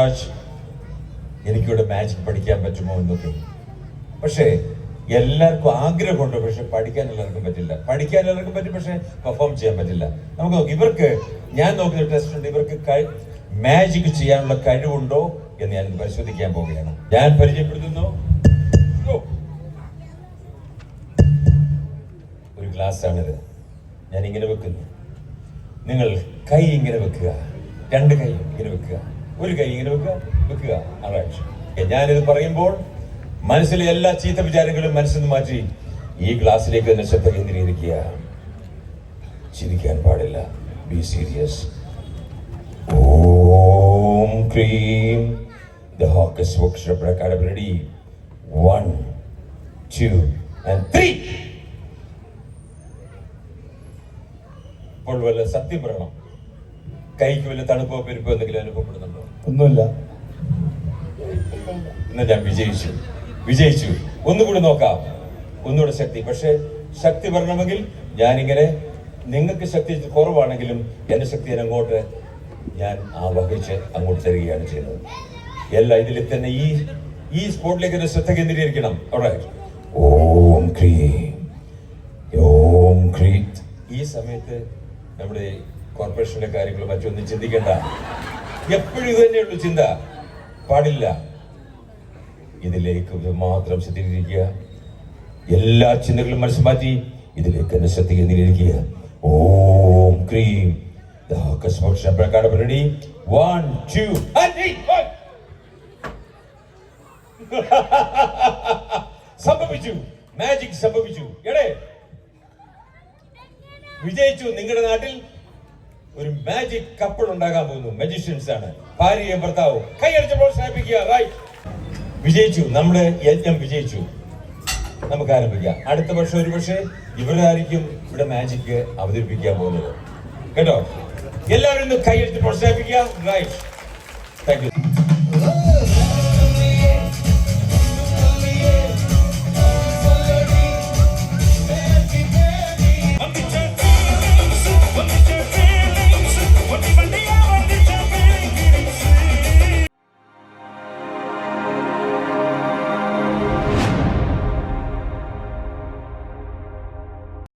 അമറാജ് എനിക്കിവിടെ മാജിക് പഠിക്കാൻ പറ്റുമോ എന്നൊക്കെ. പക്ഷേ എല്ലാവർക്കും ആഗ്രഹമുണ്ട്, പക്ഷെ പഠിക്കാൻ എല്ലാവർക്കും പറ്റില്ല. പഠിക്കാൻ എല്ലാവർക്കും പറ്റും, പക്ഷെ പെർഫോം ചെയ്യാൻ പറ്റില്ല. നമുക്ക് നോക്കാം, ഇവർക്ക് ഞാൻ നോക്കിയ ടെസ്റ്റ് ഉണ്ട്, ഇവർക്ക് മാജിക് ചെയ്യാനുള്ള കഴിവുണ്ടോ എന്ന് ഞാൻ പരിശോധിക്കാൻ പോവുകയാണ്. ഞാൻ പരിചയപ്പെടുത്തുന്നു, ഒരു ഗ്ലാസ് ആണിത്. ഞാൻ ഇങ്ങനെ വെക്കുന്നു, നിങ്ങൾ കൈ ഇങ്ങനെ വെക്കുക, രണ്ട് കൈ ഇങ്ങനെ വെക്കുക, ഒരു കൈ ഇങ്ങനെ വെക്കുക. ഞാനിത് പറയുമ്പോൾ മനസ്സിലെ എല്ലാ ചീത്ത വിചാരങ്ങളും മനസ്സിൽ നിന്ന് മാറ്റി ഈ ഗ്ലാസ്സിലേക്ക് തന്നെ ശ്രദ്ധ കേന്ദ്രീകരിക്കുക. ചിരിക്കാൻ പാടില്ല. Be serious. ഓം ക്രീം ദ ഹോക്കസ് വോക്സ് പ്രകാരം റെഡി. 1 2 and 3. ഇപ്പോൾ വല്ല സത്യം പറയണം, കൈക്ക് വല്ല തണുപ്പോ പെരുപ്പോ എന്തെങ്കിലും അനുഭവപ്പെടുന്നുണ്ടോ? ഒന്നുമില്ല. ഇന്ന് ഞാൻ വിജയിച്ചു. ഒന്നുകൂടി നോക്കാം, ഒന്നുകൂടെ ശക്തി. പക്ഷെ ശക്തി വരണമെങ്കിൽ ഞാനിങ്ങനെ, നിങ്ങൾക്ക് ശക്തി കുറവാണെങ്കിലും എന്റെ ശക്തി ഞാൻ ആവഹിച്ച് അങ്ങോട്ട് തരികയാണ് ചെയ്യുന്നത്. എല്ലാം ഇതിൽ തന്നെ ഈ സ്പോർട്ടിലേക്ക് തന്നെ ശ്രദ്ധ കേന്ദ്രീകരിക്കണം. ഓം ക്രീം ഓം ക്രീം. ഈ സമയത്ത് നമ്മുടെ കോർപ്പറേഷന്റെ കാര്യങ്ങൾ മറ്റൊന്നും ചിന്തിക്കേണ്ട. എപ്പോഴും ഇത് തന്നെയുള്ളൂ ചിന്ത. പാടില്ല. ഇതിലേക്ക് മാത്രം ശ്രദ്ധിക്കുക. എല്ലാ ചിന്തകളും മനസ്സ് മാറ്റി ഇതിലേക്ക് തന്നെ ശ്രദ്ധ കേന്ദ്രീകരിക്കുക. ഓം ക്രീം പ്രകാരം റെഡി. 1 2 and 3. സംഭവിച്ചു, മാജിക് സംഭവിച്ചു. വിജയിച്ചു. നിങ്ങളുടെ നാട്ടിൽ ഒരു മാജിക് കപ്പിൾ ഉണ്ടാകാൻ പോകുന്നു. മജീഷ്യൻസ് ആണ്, ഭാര്യയും ഭർത്താവും. കൈയടിച്ച് പ്രോത്സാഹിപ്പിക്കുക. റൈറ്റ്, വിജയിച്ചു. നമ്മുടെ യജ്ഞം വിജയിച്ചു. നമുക്ക് ആരംഭിക്കാം. അടുത്ത വർഷം ഒരു പക്ഷേ ഇവരായിരിക്കും ഇവിടെ മാജിക് അവതരിപ്പിക്കാൻ പോകുന്നത്. കേട്ടോ, എല്ലാവരും കൈയടിച്ച് പ്രോത്സാഹിപ്പിക്കുക. Right, thank U.